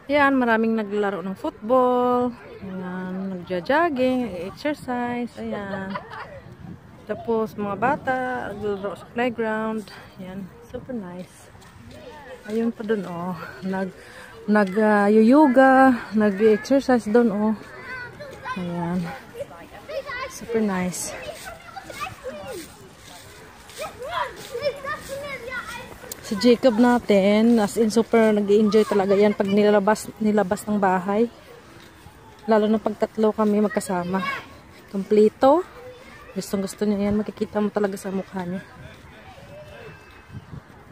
Yan, maraming naglalaro ng football. Ayan, nagja-jogging, exercise. Ayan. Tapos mga bata, naglalaro sa playground. Ayan, super nice. Ayun pa dun, oh. Nag-yoga, nag-exercise dun, oh. Ayan. Super nice. Si Jacob natin, as in super nag-enjoy talaga yan pag nilabas ng bahay. Lalo na pag tatlo kami magkasama. Kompleto. Gustong-gusto niya yan. Makikita mo talaga sa mukha niya.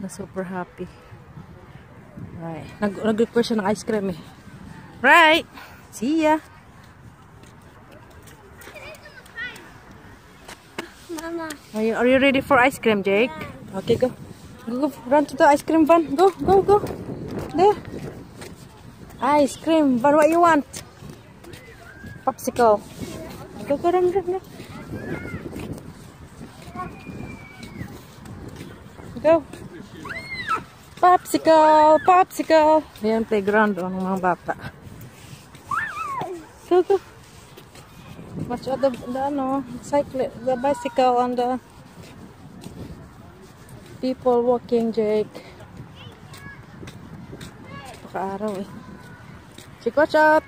Na super happy. Right. Nag-request siya ng ice cream eh. Right. See ya. Mama. Are you ready for ice cream, Jake? Yeah. Okay, go. Go, run to the ice cream van. Go. There. Ice cream van, what you want? Popsicle. Go, run. Go. Popsicle. Ayan, playground ng mga bata. Go. Watch out the bicycle and the people walking, Jake. Paka-araw eh. Jake, watch out!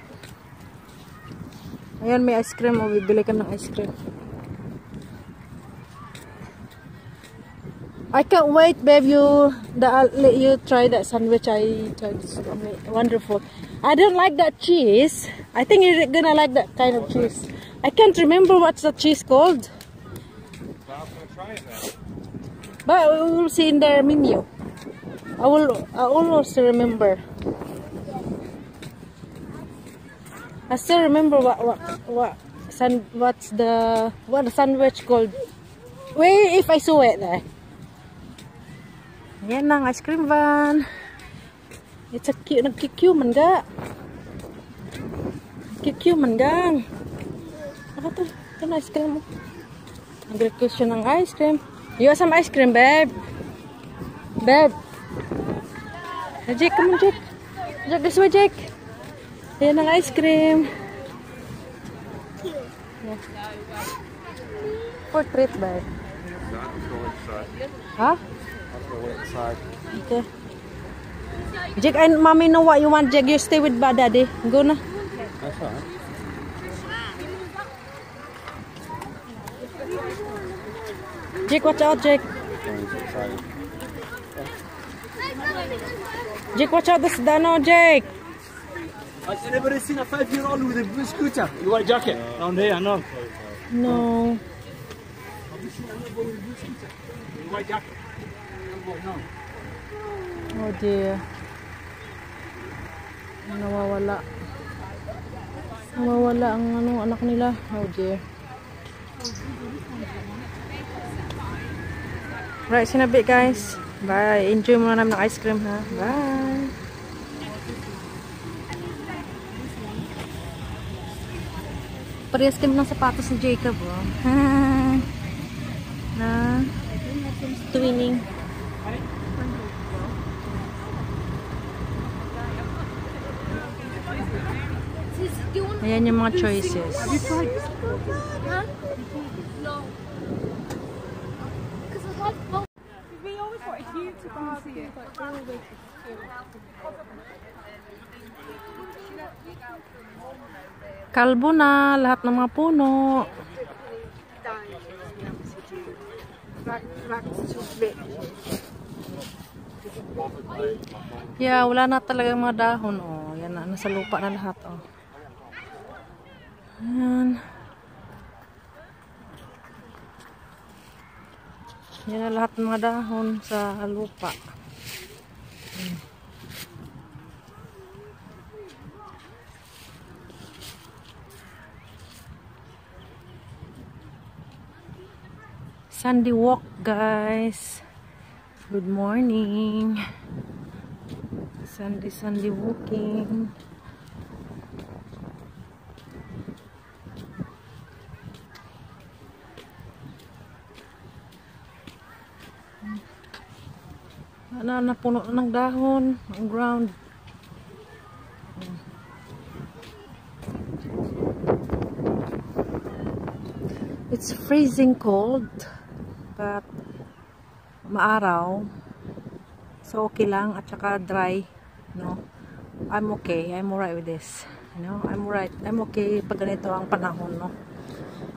Ayan, may ice cream. O, bibili ka ng ice cream. I can't wait, babe. I'll let you try that sandwich I tried. It's wonderful. I don't like that cheese. I think you're gonna like that kind of cheese. I can't remember what's the cheese called. I'm gonna try it now. But we will see in the menu. I will also remember. I still remember what's the sandwich called. Wait, if I saw it there. Yan ang ice cream van. It's a cute, nagkikyu man ga. Kikyu man gang. Ano to? Ito na ice cream mo. Nag-request siya ng ice cream. You want some ice cream, babe? Babe. Hey, Jake, come on, Jake. Jake, this way, Jake. Ayan ang ice cream. Yeah. For treat, babe. Huh? Okay. Jake, and mommy know what you want, Jake. You stay with Daddy. Go na. That's all right. Jake, watch out, Jake. Jake, watch out, this Dano, Jake. Has anybody seen a 5-year-old with a blue scooter? You want a jacket? Down there, I know. No. Have you seen anybody with a blue scooter? You want a jacket? No. Oh dear. Nawawala. Nawawala ang anak nila. Oh dear. Right, sinabi guys. Bye. Enjoy muna namin ng ice cream ha. Bye. Parehas kami ng sapatos ni Jacob. Oh. Na twinning. Ayan yung mga choices. Huh? No. Because I had both. We always wanted you to come and see it. Kalbo na lahat ng mga puno. Yeah, wala na talaga mga dahon. Oh, yan na, nasa lupa na lahat. Oh. Ayan. Yan na lahat ng mga dahon sa lupa. Sunday walk, guys. Good morning. Sunday walking. Napuno ng dahon ang ground. It's freezing cold, but maaraw. So okay lang, at saka dry, no? I'm okay. I'm alright with this. You know, I'm alright. I'm okay pag ganito ang panahon, no?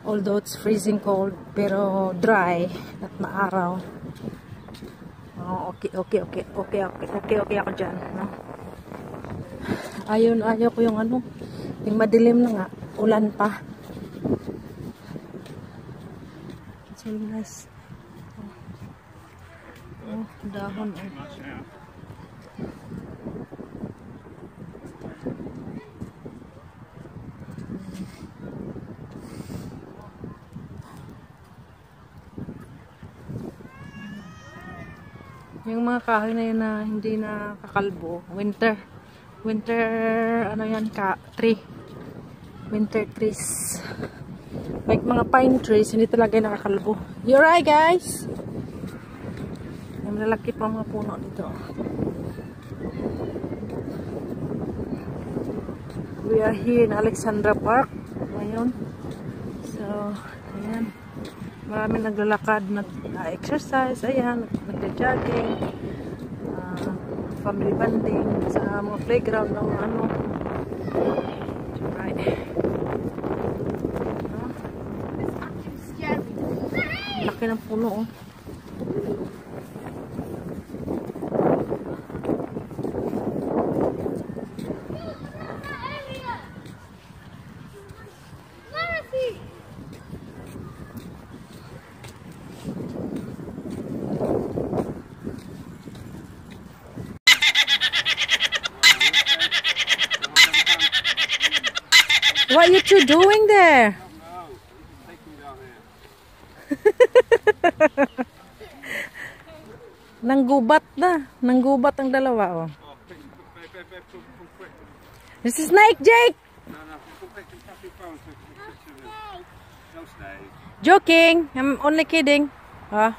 Although it's freezing cold, pero dry at maaraw. Oh, okay ako dyan, no? Ayaw ko yung ano, yung madilim na nga, ulan pa. It's really nice. Oh, dahon. Yung mga kahoy na yun na hindi na kakalbo, winter ano yan, tree, winter trees, like mga pine trees, hindi talaga yung nakakalbo. You're right, guys. May malalaki pa mga puno dito. We are here in Alexandra Park ngayon. So ayan, maraming naglalakad, nag-exercise, ayan, nag-jogging, family bonding sa mga playground ng ano. Right. Laki ng puno, oh. What are you two doing there? Nanggubat na. Nanggubat ang dalawa, oh. This is Snake, Jake! Joking. I'm only kidding. Huh?